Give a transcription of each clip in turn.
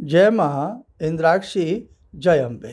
जय महा इंद्राक्षी जय अम्बे।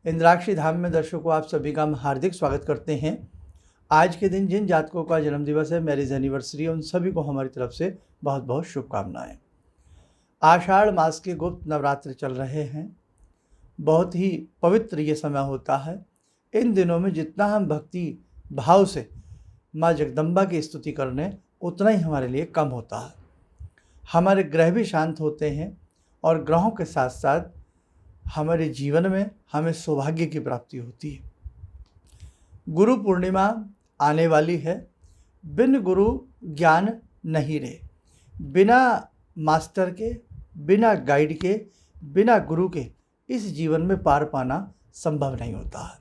इंद्राक्षी धाम में दर्शकों आप सभी का हम हार्दिक स्वागत करते हैं। आज के दिन जिन जातकों का जन्मदिवस है, मैरिज एनिवर्सरी है, उन सभी को हमारी तरफ से बहुत बहुत शुभकामनाएं। आषाढ़ मास के गुप्त नवरात्र चल रहे हैं। बहुत ही पवित्र ये समय होता है। इन दिनों में जितना हम भक्ति भाव से माँ जगदम्बा की स्तुति करने, उतना ही हमारे लिए कम होता है। हमारे ग्रह भी शांत होते हैं और ग्रहों के साथ साथ हमारे जीवन में हमें सौभाग्य की प्राप्ति होती है। गुरु पूर्णिमा आने वाली है। बिन गुरु ज्ञान नहीं रहे। बिना मास्टर के, बिना गाइड के, बिना गुरु के इस जीवन में पार पाना संभव नहीं होता है।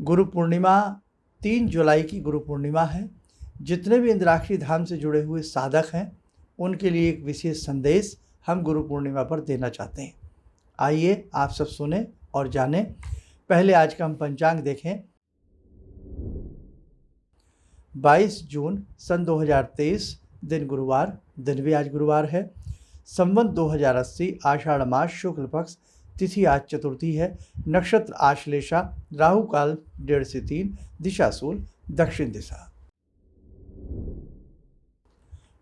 गुरु पूर्णिमा 3 जुलाई की गुरु पूर्णिमा है। जितने भी इंद्राक्षी धाम से जुड़े हुए साधक हैं, उनके लिए एक विशेष संदेश हम गुरु पूर्णिमा पर देना चाहते हैं। आइए आप सब सुने और जानें। पहले आज का हम पंचांग देखें। 22 जून सन 2023 दिन गुरुवार, दिन भी आज गुरुवार है। संवत 2080 आषाढ़ मास शुक्ल पक्ष, तिथि आज चतुर्थी है। नक्षत्र आश्लेषा, राहु काल 1:30 से 3, दिशा शूल दक्षिण दिशा।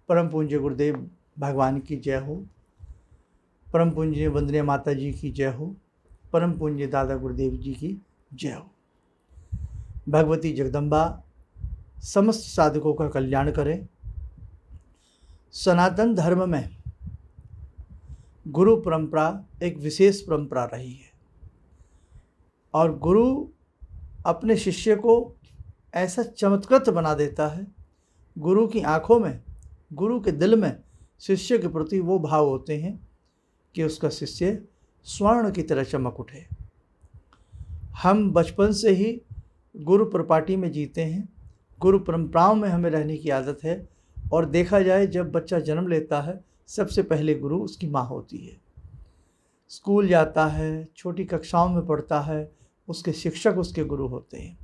परम पूज्य गुरुदेव भगवान की जय हो। परम पूज्य वंदनीय माता जी की जय हो। परम पूज्य दादा गुरुदेव जी की जय हो। भगवती जगदम्बा समस्त साधकों का कल्याण करें। सनातन धर्म में गुरु परंपरा एक विशेष परंपरा रही है और गुरु अपने शिष्य को ऐसा चमत्कृत बना देता है। गुरु की आंखों में, गुरु के दिल में शिष्य के प्रति वो भाव होते हैं कि उसका शिष्य स्वर्ण की तरह चमक उठे। हम बचपन से ही गुरु परिपाटी में जीते हैं। गुरु परंपराओं में हमें रहने की आदत है। और देखा जाए, जब बच्चा जन्म लेता है, सबसे पहले गुरु उसकी माँ होती है। स्कूल जाता है, छोटी कक्षाओं में पढ़ता है, उसके शिक्षक उसके गुरु होते हैं।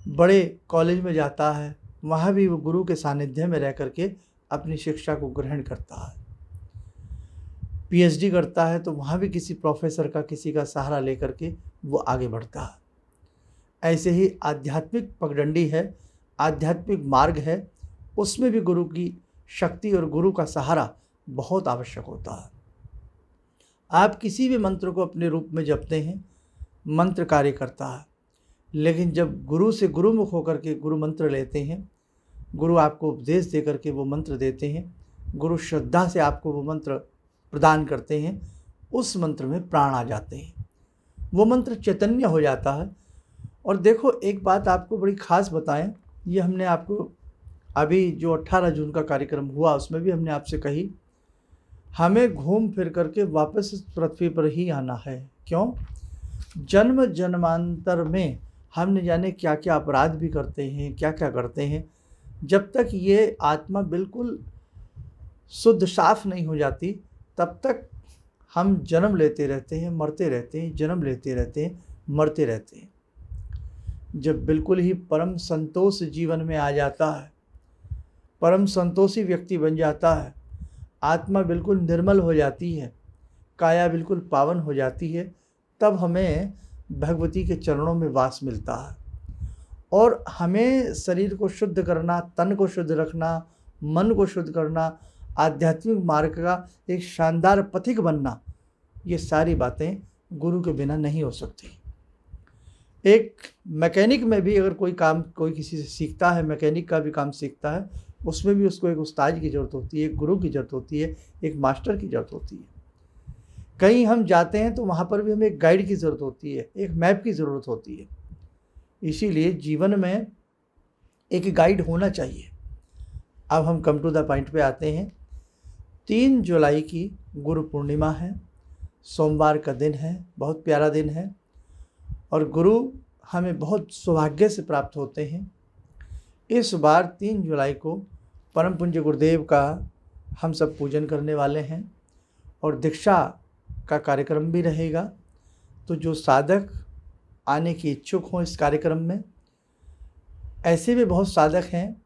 बड़े कॉलेज में जाता है, वहाँ भी वो गुरु के सानिध्य में रह करके अपनी शिक्षा को ग्रहण करता है। पीएचडी करता है तो वहाँ भी किसी प्रोफेसर का, किसी का सहारा लेकर के वो आगे बढ़ता है। ऐसे ही आध्यात्मिक पगडंडी है, आध्यात्मिक मार्ग है, उसमें भी गुरु की शक्ति और गुरु का सहारा बहुत आवश्यक होता है। आप किसी भी मंत्र को अपने रूप में जपते हैं, मंत्र कार्य करता है, लेकिन जब गुरु से गुरुमुख होकर के गुरु मंत्र लेते हैं, गुरु आपको उपदेश दे करके वो मंत्र देते हैं, गुरु श्रद्धा से आपको वो मंत्र प्रदान करते हैं, उस मंत्र में प्राण आ जाते हैं, वो मंत्र चैतन्य हो जाता है। और देखो, एक बात आपको बड़ी खास बताएं, ये हमने आपको अभी जो 18 जून का कार्यक्रम हुआ उसमें भी हमने आपसे कही, हमें घूम फिर करके वापस इस पृथ्वी पर ही आना है। क्यों? जन्म जन्मांतर में हमने जाने क्या क्या अपराध भी करते हैं, क्या क्या करते हैं। जब तक ये आत्मा बिल्कुल शुद्ध साफ नहीं हो जाती, तब तक हम जन्म लेते रहते हैं, मरते रहते हैं, जन्म लेते रहते हैं, मरते रहते हैं। जब बिल्कुल ही परम संतोष जीवन में आ जाता है, परम संतोषी व्यक्ति बन जाता है, आत्मा बिल्कुल निर्मल हो जाती है, काया बिल्कुल पावन हो जाती है, तब हमें भगवती के चरणों में वास मिलता है। और हमें शरीर को शुद्ध करना, तन को शुद्ध रखना, मन को शुद्ध करना, आध्यात्मिक मार्ग का एक शानदार पथिक बनना, ये सारी बातें गुरु के बिना नहीं हो सकती। एक मैकेनिक में भी अगर कोई काम कोई किसी से सीखता है, मैकेनिक का भी काम सीखता है, उसमें भी उसको एक उस्ताद की ज़रूरत होती है, एक गुरु की ज़रूरत होती है, एक मास्टर की ज़रूरत होती है। कहीं हम जाते हैं तो वहाँ पर भी हमें एक गाइड की ज़रूरत होती है, एक मैप की ज़रूरत होती है। इसीलिए जीवन में एक गाइड होना चाहिए। अब हम कम टू द पॉइंट पे आते हैं। 3 जुलाई की गुरु पूर्णिमा है, सोमवार का दिन है, बहुत प्यारा दिन है और गुरु हमें बहुत सौभाग्य से प्राप्त होते हैं। इस बार 3 जुलाई को परम पूज्य गुरुदेव का हम सब पूजन करने वाले हैं और दीक्षा का कार्यक्रम भी रहेगा। तो जो साधक आने की इच्छुक हों इस कार्यक्रम में, ऐसे भी बहुत साधक हैं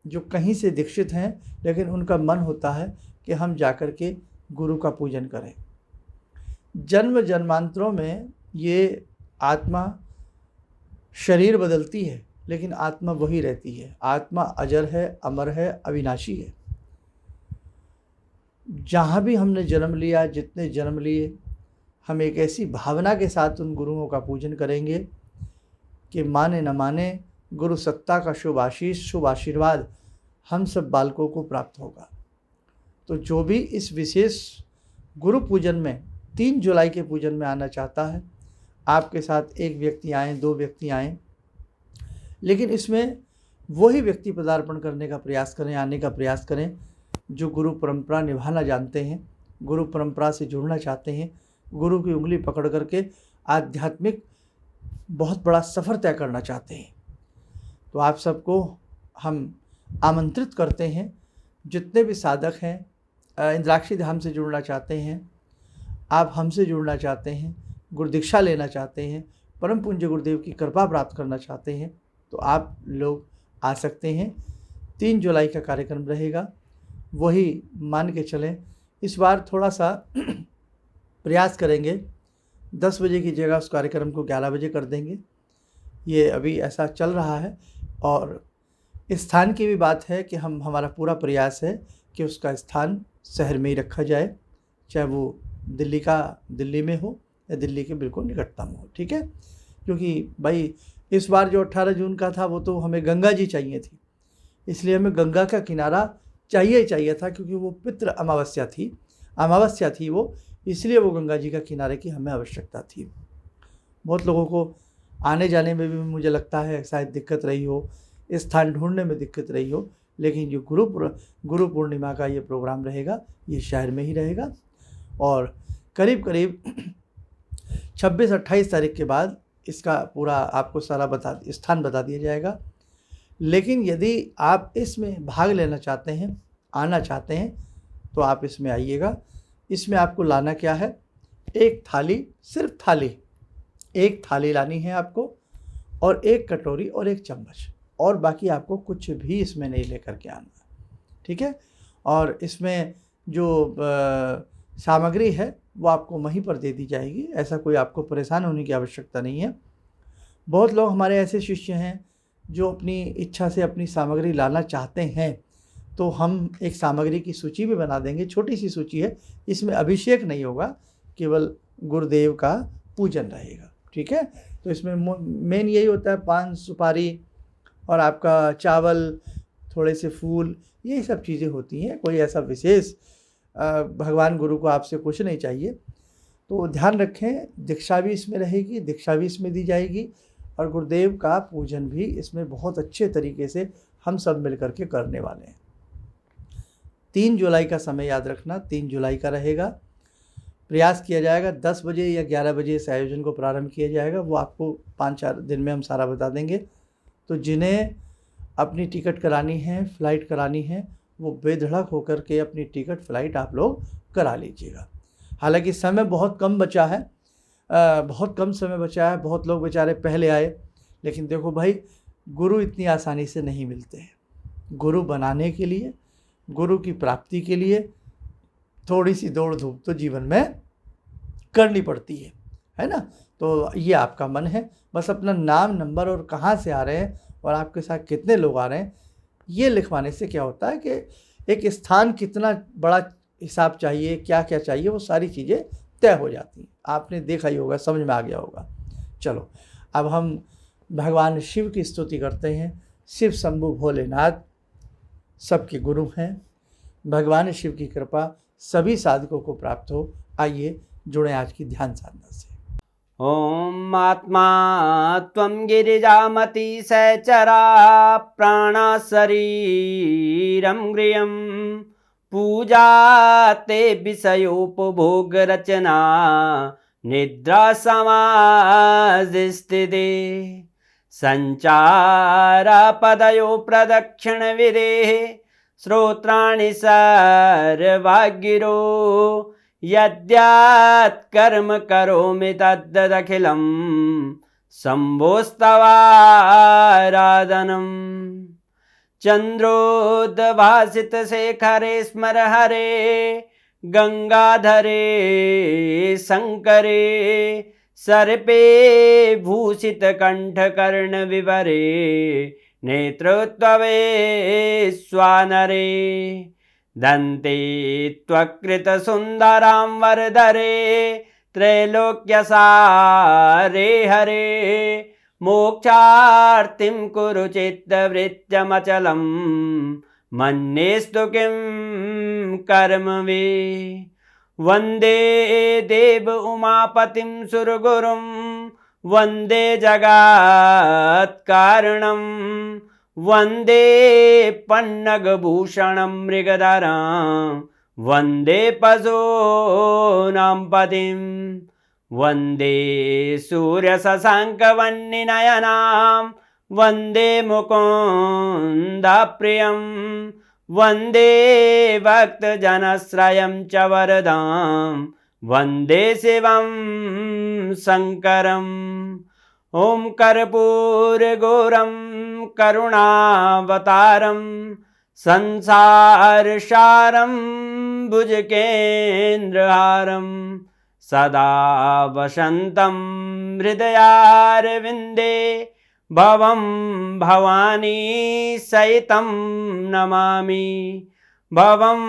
जो कहीं से दीक्षित हैं, लेकिन उनका मन होता है कि हम जाकर के गुरु का पूजन करें। जन्म जन्मांतरों में ये आत्मा शरीर बदलती है, लेकिन आत्मा वही रहती है। आत्मा अजर है, अमर है, अविनाशी है। जहाँ भी हमने जन्म लिया, जितने जन्म लिए, हम एक ऐसी भावना के साथ उन गुरुओं का पूजन करेंगे कि माने न माने गुरु सत्ता का शुभ आशीष, शुभ आशीर्वाद हम सब बालकों को प्राप्त होगा। तो जो भी इस विशेष गुरु पूजन में 3 जुलाई के पूजन में आना चाहता है, आपके साथ एक व्यक्ति आए, 2 व्यक्ति आए, लेकिन इसमें वही व्यक्ति पदार्पण करने का प्रयास करें, आने का प्रयास करें जो गुरु परंपरा निभाना जानते हैं, गुरु परंपरा से जुड़ना चाहते हैं, गुरु की उंगली पकड़ करके आध्यात्मिक बहुत बड़ा सफ़र तय करना चाहते हैं। तो आप सबको हम आमंत्रित करते हैं, जितने भी साधक हैं, इंद्राक्षी धाम से जुड़ना चाहते हैं, आप हमसे जुड़ना चाहते हैं, गुरुदीक्षा लेना चाहते हैं, परम पूज्य गुरुदेव की कृपा प्राप्त करना चाहते हैं, तो आप लोग आ सकते हैं। 3 जुलाई का कार्यक्रम रहेगा, वही मान के चलें। इस बार थोड़ा सा प्रयास करेंगे, 10 बजे की जगह उस कार्यक्रम को 11 बजे कर देंगे। ये अभी ऐसा चल रहा है, और स्थान की भी बात है कि हमारा पूरा प्रयास है कि उसका स्थान शहर में ही रखा जाए, चाहे वो दिल्ली में हो या दिल्ली के बिल्कुल निकटतम हो, ठीक है। क्योंकि भाई इस बार जो 18 जून का था वो तो हमें गंगा जी चाहिए थी, इसलिए हमें गंगा का किनारा चाहिए ही चाहिए था, क्योंकि वो पितृ अमावस्या थी वो, इसलिए वो गंगा जी का किनारे की हमें आवश्यकता थी। बहुत लोगों को आने जाने में भी मुझे लगता है शायद दिक्कत रही हो, स्थान ढूंढने में दिक्कत रही हो, लेकिन जो गुरु पूर्णिमा का ये प्रोग्राम रहेगा ये शहर में ही रहेगा, और करीब 26-28 तारीख के बाद इसका पूरा आपको सारा स्थान बता दिया जाएगा। लेकिन यदि आप इसमें भाग लेना चाहते हैं, आना चाहते हैं, तो आप इसमें आइएगा। इसमें आपको लाना क्या है, एक थाली, सिर्फ थाली, एक थाली लानी है आपको, और एक कटोरी और एक चम्मच, और बाकी आपको कुछ भी इसमें नहीं लेकर के आना, ठीक है। और इसमें जो सामग्री है वो आपको वहीं पर दे दी जाएगी, ऐसा कोई आपको परेशान होने की आवश्यकता नहीं है। बहुत लोग हमारे ऐसे शिष्य हैं जो अपनी इच्छा से अपनी सामग्री लाना चाहते हैं, तो हम एक सामग्री की सूची भी बना देंगे, छोटी सी सूची है, इसमें अभिषेक नहीं होगा, केवल गुरुदेव का पूजन रहेगा, ठीक है। तो इसमें मेन यही होता है, पान सुपारी और आपका चावल, थोड़े से फूल, ये सब चीज़ें होती हैं। कोई ऐसा विशेष भगवान गुरु को आपसे कुछ नहीं चाहिए। तो ध्यान रखें, दीक्षा भी इसमें रहेगी, दीक्षा भी इसमें दी जाएगी, और गुरुदेव का पूजन भी इसमें बहुत अच्छे तरीके से हम सब मिल कर के करने वाले हैं। 3 जुलाई का समय याद रखना, 3 जुलाई का रहेगा। प्रयास किया जाएगा 10 बजे या 11 बजे इस आयोजन को प्रारंभ किया जाएगा, वो आपको 5-4 दिन में हम सारा बता देंगे। तो जिन्हें अपनी टिकट करानी है, फ़्लाइट करानी है, वो बेधड़क होकर के अपनी टिकट फ़्लाइट आप लोग करा लीजिएगा। हालांकि समय बहुत कम बचा है, बहुत कम समय बचा है, बहुत लोग बेचारे पहले आए, लेकिन देखो भाई, गुरु इतनी आसानी से नहीं मिलते हैं। गुरु बनाने के लिए, गुरु की प्राप्ति के लिए थोड़ी सी दौड़ धूप तो जीवन में करनी पड़ती है ना। तो ये आपका मन है, बस अपना नाम, नंबर और कहाँ से आ रहे हैं और आपके साथ कितने लोग आ रहे हैं, ये लिखवाने से क्या होता है कि एक स्थान कितना बड़ा हिसाब चाहिए, क्या क्या चाहिए, वो सारी चीज़ें तय हो जाती हैं। आपने देखा ही होगा, समझ में आ गया होगा। चलो, अब हम भगवान शिव की स्तुति करते हैं। शिव शंभु भोलेनाथ सबके गुरु हैं। भगवान शिव की कृपा सभी साधकों को प्राप्त हो। आइए जुड़े आज की ध्यान साधना से। ओम आत्मा त्वं गिरिजामति सहचरा प्राणा शरीरं गृहं पूजा ते विषयोपभोग रचना निद्रा समाधिस्थिते संचारा पदयो प्रदक्षिण विदेः श्रोत्राणि सर्वागिरो यद्यात् कर्म करोमि तद्दखिलं शम्भोस्तवाराधनम् चन्द्रोद्भासित शेखरे स्मर हरे गंगाधरे शंकरे सर्पे भूषित कंठ कर्ण विवरे नेत्रत्वे स्वानरे दन्ते त्वकृत सुंदरां वरदरे त्रैलोक्यसारे हरे मोक्षार्तिं कुरु चित्तवृत्त्यमचलं मन्येस्तु किं कर्म वे वन्दे देव उमापतिं सुरगुरुं वन्दे जगत्कारणं वन्दे पन्नगभूषणं मृगधरं वन्दे पशूनां पतिं वन्दे सूर्यशशाङ्कवह्निनयनां वन्दे मुकुन्दप्रियं वन्दे भक्तजनश्रयं च वरदां वन्दे शिवं शङ्करम् ॐ कर्पूरगौरं करुणावतारं संसारसारं भुजगेन्द्रहारं सदा वसन्तं हृदयारविन्दे भवं भवानी सहितं नमामि भवं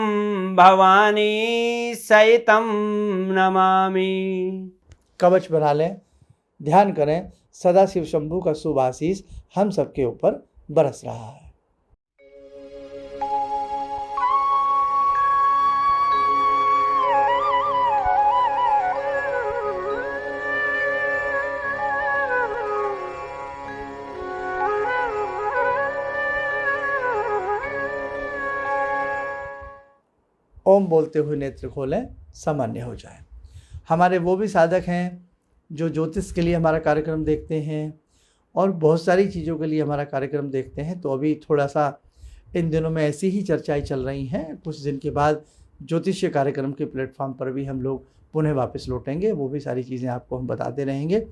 भवानी सहितं नमामि। कवच बना लें, ध्यान करें, सदाशिव शंभू का शुभ आशीष हम सबके ऊपर बरस रहा है। ओम बोलते हुए नेत्र खोलें, सामान्य हो जाए। हमारे वो भी साधक हैं जो ज्योतिष के लिए हमारा कार्यक्रम देखते हैं और बहुत सारी चीज़ों के लिए हमारा कार्यक्रम देखते हैं। तो अभी थोड़ा सा इन दिनों में ऐसी ही चर्चाएं चल रही हैं। कुछ दिन के बाद ज्योतिषीय कार्यक्रम के प्लेटफॉर्म पर भी हम लोग पुनः वापस लौटेंगे, वो भी सारी चीज़ें आपको हम बताते रहेंगे।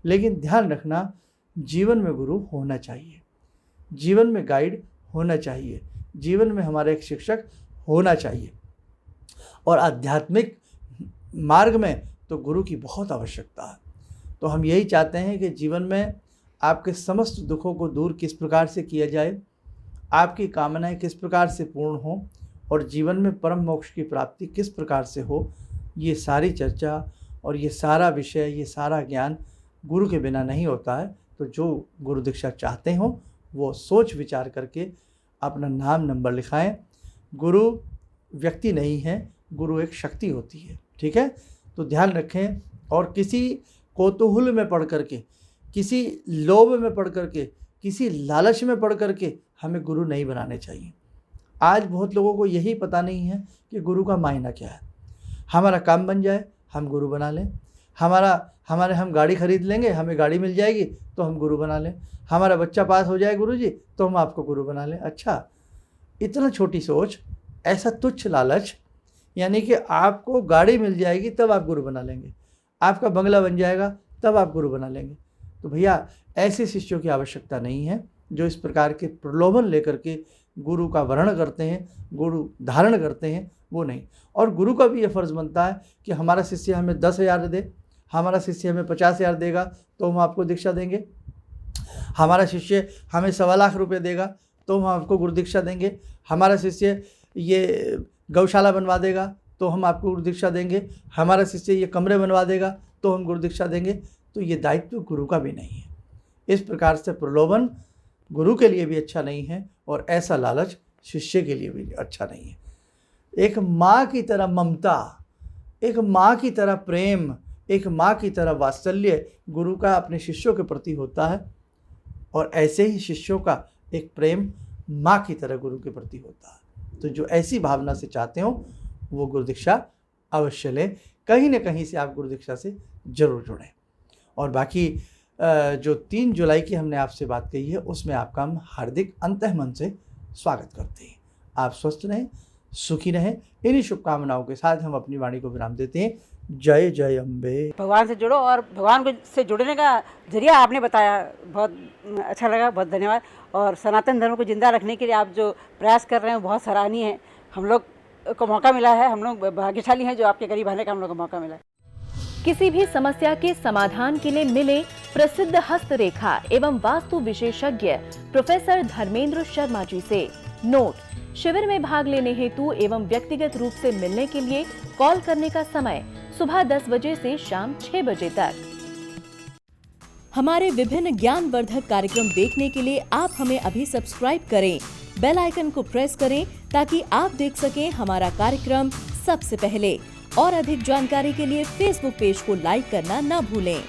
लेकिन ध्यान रखना, जीवन में गुरु होना चाहिए, जीवन में गाइड होना चाहिए, जीवन में हमारा एक शिक्षक होना चाहिए। और आध्यात्मिक मार्ग में तो गुरु की बहुत आवश्यकता है। तो हम यही चाहते हैं कि जीवन में आपके समस्त दुखों को दूर किस प्रकार से किया जाए, आपकी कामनाएं किस प्रकार से पूर्ण हो और जीवन में परम मोक्ष की प्राप्ति किस प्रकार से हो, ये सारी चर्चा और ये सारा विषय, ये सारा ज्ञान गुरु के बिना नहीं होता है। तो जो गुरु दीक्षा चाहते हो वो सोच विचार करके अपना नाम नंबर लिखाएं। गुरु व्यक्ति नहीं है, गुरु एक शक्ति होती है। ठीक है, तो ध्यान रखें। और किसी कौतूहल में पढ़ करके, किसी लोभ में पढ़ करके, किसी लालच में पढ़ करके हमें गुरु नहीं बनाने चाहिए। आज बहुत लोगों को यही पता नहीं है कि गुरु का मायना क्या है। हमारा काम बन जाए हम गुरु बना लें, हम गाड़ी खरीद लेंगे, हमें गाड़ी मिल जाएगी तो हम गुरु बना लें, हमारा बच्चा पास हो जाए गुरु जी तो हम आपको गुरु बना लें। अच्छा, इतना छोटी सोच, ऐसा तुच्छ लालच, यानी कि आपको गाड़ी मिल जाएगी तब आप गुरु बना लेंगे, आपका बंगला बन जाएगा तब आप गुरु बना लेंगे। तो भैया ऐसे शिष्यों की आवश्यकता नहीं है जो इस प्रकार के प्रलोभन लेकर के गुरु का वर्ण करते हैं, गुरु धारण करते हैं, वो नहीं। और गुरु का भी ये फ़र्ज़ बनता है कि हमारा शिष्य हमें 10,000 दे, हमारा शिष्य हमें 50,000 देगा तो हम आपको दीक्षा देंगे, हमारा शिष्य हमें 1.25 लाख रुपये देगा तो हम आपको गुरु दीक्षा देंगे, हमारा शिष्य ये गौशाला बनवा देगा तो हम आपको गुरु दीक्षा देंगे, हमारा शिष्य ये कमरे बनवा देगा तो हम गुरु दीक्षा देंगे। तो ये दायित्व गुरु का भी नहीं है। इस प्रकार से प्रलोभन गुरु के लिए भी अच्छा नहीं है और ऐसा लालच शिष्य के लिए भी अच्छा नहीं है। एक माँ की तरह ममता, एक माँ की तरह प्रेम, एक माँ की तरह वात्सल्य गुरु का अपने शिष्यों के प्रति होता है और ऐसे ही शिष्यों का एक प्रेम माँ की तरह गुरु के प्रति होता है। तो जो ऐसी भावना से चाहते हो वो गुरु दीक्षा अवश्य लें, कहीं न कहीं से आप गुरु दीक्षा से जरूर जुड़ें। और बाकी जो 3 जुलाई की हमने आपसे बात कही है उसमें आपका हम हार्दिक अंतः मन से स्वागत करते हैं। आप स्वस्थ रहें, सुखी रहें, इन्हीं शुभकामनाओं के साथ हम अपनी वाणी को विराम देते हैं। जय जय अम्बे। भगवान से जुड़ो और भगवान से जुड़ने का जरिया आपने बताया, बहुत अच्छा लगा, बहुत धन्यवाद। और सनातन धर्म को जिंदा रखने के लिए आप जो प्रयास कर रहे हैं बहुत सराहनीय है। हम लोग को मौका मिला है। हम लोग भाग्यशाली हैं जो आपके करीब आने का हम लोग को मौका मिला है। किसी भी समस्या के समाधान के लिए मिले प्रसिद्ध हस्तरेखा एवं वास्तु विशेषज्ञ प्रोफेसर धर्मेंद्र शर्मा जी से। नोट: शिविर में भाग लेने हेतु एवं व्यक्तिगत रूप से मिलने के लिए कॉल करने का समय सुबह 10 बजे से शाम 6 बजे तक। हमारे विभिन्न ज्ञानवर्धक कार्यक्रम देखने के लिए आप हमें अभी सब्सक्राइब करें, बेल आइकन को प्रेस करें ताकि आप देख सकें हमारा कार्यक्रम सबसे पहले। और अधिक जानकारी के लिए फेसबुक पेज को लाइक करना न भूलें।